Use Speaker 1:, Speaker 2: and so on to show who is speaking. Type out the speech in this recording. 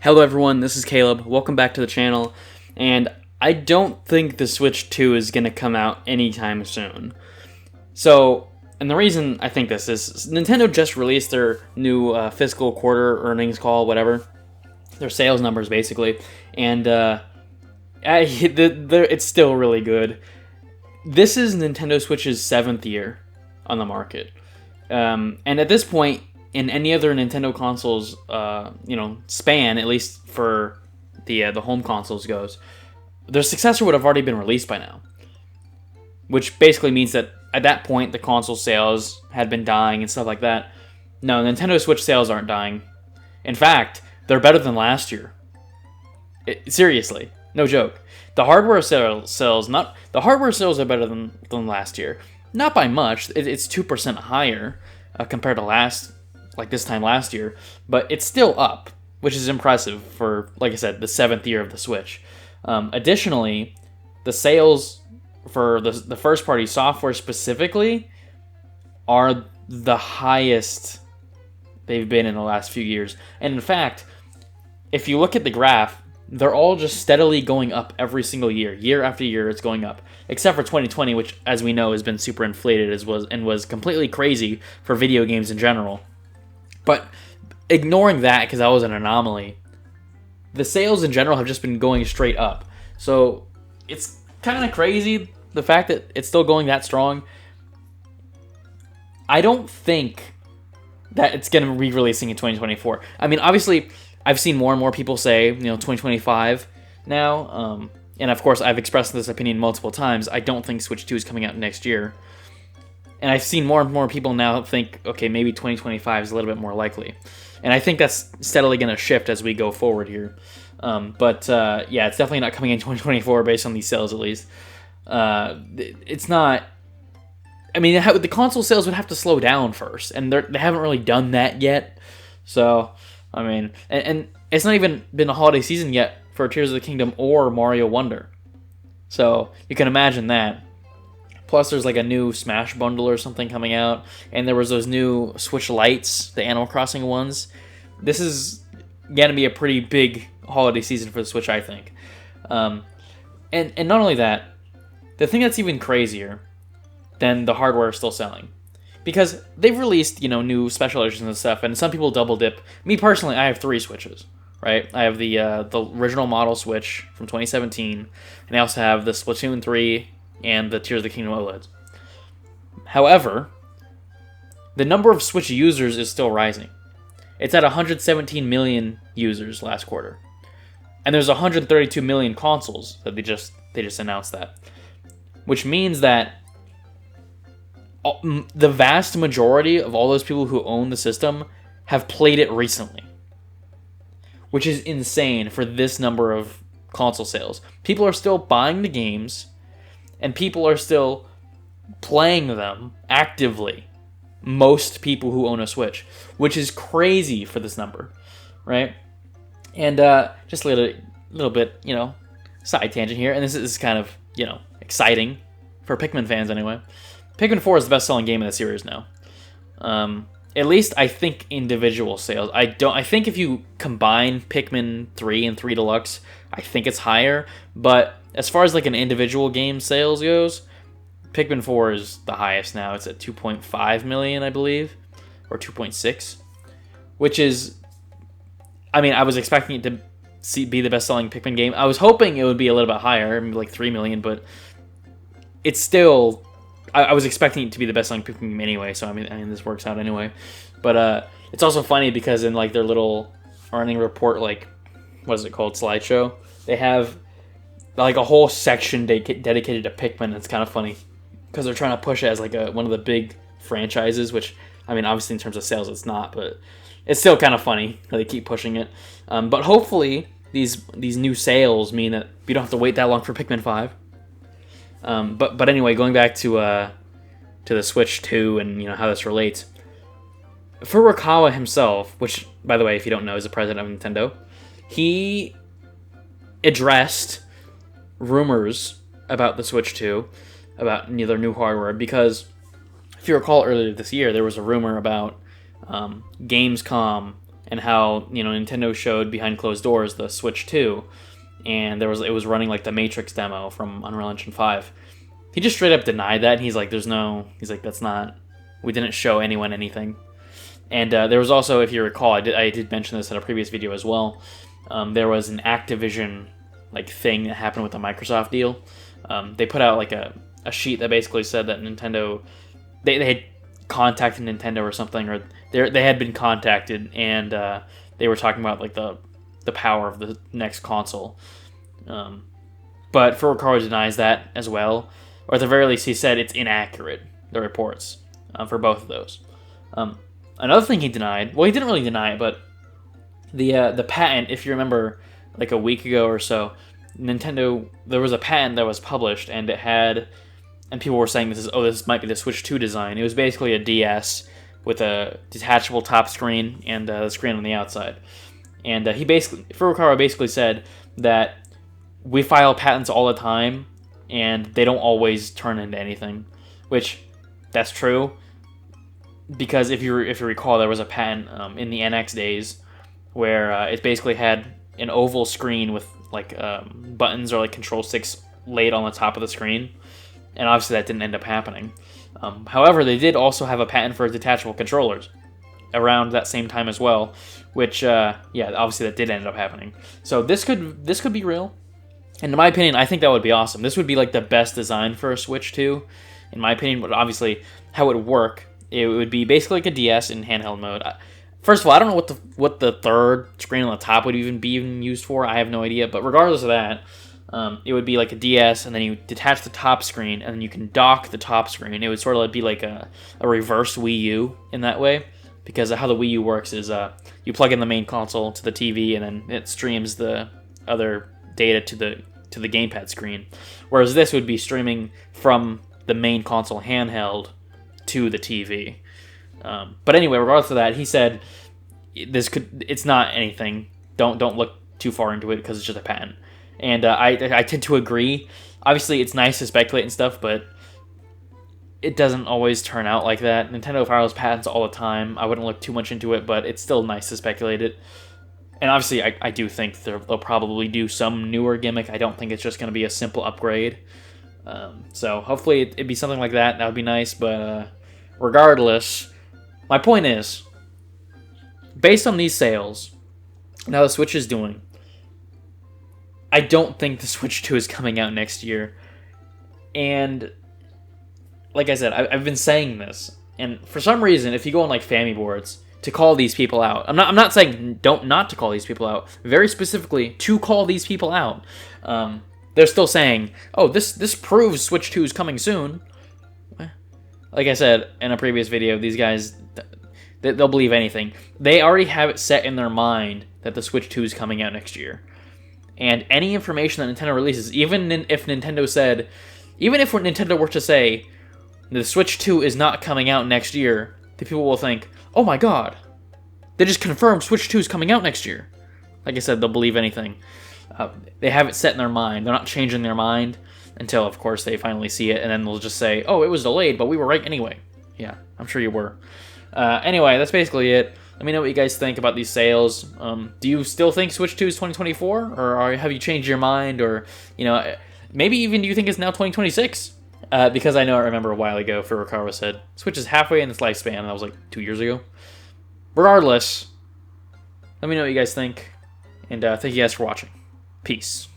Speaker 1: Hello everyone, this is Caleb. Welcome back to the channel. And I don't think the Switch 2 is going to come out anytime soon. So, and the reason I think this is Nintendo just released their new fiscal quarter earnings call, whatever. Their sales numbers, basically. And it's still really good. This is Nintendo Switch's 7th year on the market. And at this point, in any other Nintendo consoles, span, at least for the home consoles goes, their successor would have already been released by now. Which basically means that at that point, the console sales had been dying and stuff like that. No, Nintendo Switch sales aren't dying. In fact, they're better than last year. Seriously, no joke. The hardware sales are better than last year. Not by much. It's 2% higher compared to this time last year, but it's still up, which is impressive for, like I said, the 7th year of the Switch. Additionally, the sales for the first-party software specifically are the highest they've been in the last few years. And in fact, if you look at the graph, they're all just steadily going up every single year. Year after year, it's going up. Except for 2020, which, as we know, has been super inflated and was completely crazy for video games in general. But ignoring that, because that was an anomaly, the sales in general have just been going straight up. So it's kind of crazy, the fact that it's still going that strong. I don't think that it's going to be re-releasing in 2024. I mean, obviously, I've seen more and more people say, 2025 now. And of course, I've expressed this opinion multiple times. I don't think Switch 2 is coming out next year. And I've seen more and more people now think, okay, maybe 2025 is a little bit more likely. And I think that's steadily going to shift as we go forward here. But it's definitely not coming in 2024 based on these sales, at least. It's not... I mean, the console sales would have to slow down first. And they haven't really done that yet. So, I mean... And it's not even been a holiday season yet for Tears of the Kingdom or Mario Wonder. So, you can imagine that. Plus, there's like a new Smash bundle or something coming out, and there was those new Switch Lights, the Animal Crossing ones. This is going to be a pretty big holiday season for the Switch, I think. And not only that, the thing that's even crazier than the hardware still selling, because they've released new special editions and stuff, and some people double dip. Me personally, I have 3 Switches. Right, I have the original model Switch from 2017, and I also have the Splatoon 3. And the Tears of the Kingdom OLEDs. However, the number of Switch users is still rising. It's at 117 million users last quarter. And there's 132 million consoles that they just announced that. Which means that the vast majority of all those people who own the system have played it recently. Which is insane for this number of console sales. People are still buying the games, and people are still playing them actively. Most people who own a Switch, which is crazy for this number, right? And just a little bit, side tangent here. And this is kind of, exciting for Pikmin fans anyway. Pikmin 4 is the best-selling game in the series now. At least I think individual sales. I think if you combine Pikmin 3 and 3 Deluxe, I think it's higher. But as far as like an individual game sales goes, Pikmin 4 is the highest now. It's at 2.5 million, I believe, or 2.6, which is, I mean, I was expecting it to be the best-selling Pikmin game. I was hoping it would be a little bit higher, maybe like 3 million, but it's still, I was expecting it to be the best-selling Pikmin game anyway, so I mean this works out anyway. But it's also funny because in like their little earning report, like, what is it called, slideshow, they have like a whole section dedicated to Pikmin. It's kind of funny because they're trying to push it as like one of the big franchises, which, I mean, obviously in terms of sales it's not, but it's still kind of funny that they keep pushing it. But hopefully these new sales mean that you don't have to wait that long for Pikmin 5. But anyway, going back to the Switch 2 and how this relates. Furukawa himself, which, by the way, if you don't know, is the president of Nintendo, he addressed rumors about the Switch 2, about their new hardware, because if you recall earlier this year, there was a rumor about Gamescom and how, you know, Nintendo showed behind closed doors the Switch 2, and it was running like the Matrix demo from Unreal Engine 5. He just straight up denied that. And he's like, that's not, we didn't show anyone anything. And there was also, if you recall, I did mention this in a previous video as well. There was an Activision like thing that happened with the Microsoft deal. They put out like a sheet that basically said that Nintendo, they had contacted Nintendo or something, or they had been contacted, and they were talking about like the power of the next console. But Furukawa denies that as well, or at the very least he said it's inaccurate, the reports, for both of those. Another thing he denied, well, he didn't really deny it, but the patent, if you remember, like a week ago or so, Nintendo, there was a patent that was published, and it had, and people were saying this might be the Switch 2 design. It was basically a DS with a detachable top screen and the screen on the outside. And Furukawa basically said that we file patents all the time, and they don't always turn into anything, which that's true. Because if you recall, there was a patent in the NX days where it basically had an oval screen with like buttons or like control sticks laid on the top of the screen, and obviously that didn't end up happening. However, they did also have a patent for detachable controllers around that same time as well, which obviously that did end up happening. So this could be real, and in my opinion, I think that would be awesome. This would be like the best design for a Switch 2, in my opinion. But obviously, how it would work, it would be basically like a DS in handheld mode. First of all, I don't know what the third screen on the top would even be used for. I have no idea. But regardless of that, it would be like a DS, and then you detach the top screen, and then you can dock the top screen. It would sort of be like a reverse Wii U in that way, because how the Wii U works is you plug in the main console to the TV, and then it streams the other data to the gamepad screen. Whereas this would be streaming from the main console handheld to the TV. But anyway, regardless of that, he said it's not anything. Don't look too far into it because it's just a patent. And I tend to agree. Obviously, it's nice to speculate and stuff, but it doesn't always turn out like that. Nintendo files patents all the time. I wouldn't look too much into it, but it's still nice to speculate it. And obviously, I do think they'll probably do some newer gimmick. I don't think it's just going to be a simple upgrade. So hopefully it'd be something like that. That would be nice. But regardless, my point is, based on these sales, and how the Switch is doing, I don't think the Switch 2 is coming out next year. And like I said, I've been saying this, and for some reason, if you go on like Family boards to call these people out, I'm not saying not to call these people out. Very specifically, to call these people out. They're still saying, "Oh, this proves Switch 2 is coming soon." Like I said in a previous video, these guys, they'll believe anything. They already have it set in their mind that the Switch 2 is coming out next year. And any information that Nintendo releases, even if Nintendo were to say the Switch 2 is not coming out next year, the people will think, "Oh my god, they just confirmed Switch 2 is coming out next year." Like I said, they'll believe anything. They have it set in their mind. They're not changing their mind until, of course, they finally see it, and then they'll just say, "Oh, it was delayed, but we were right anyway." Yeah, I'm sure you were. Anyway, that's basically it. Let me know what you guys think about these sales. Do you still think Switch 2 is 2024? Or have you changed your mind? Or, maybe even do you think it's now 2026? Because I remember a while ago, Furukawa said, Switch is halfway in its lifespan, and that was like 2 years ago. Regardless, let me know what you guys think. And thank you guys for watching. Peace.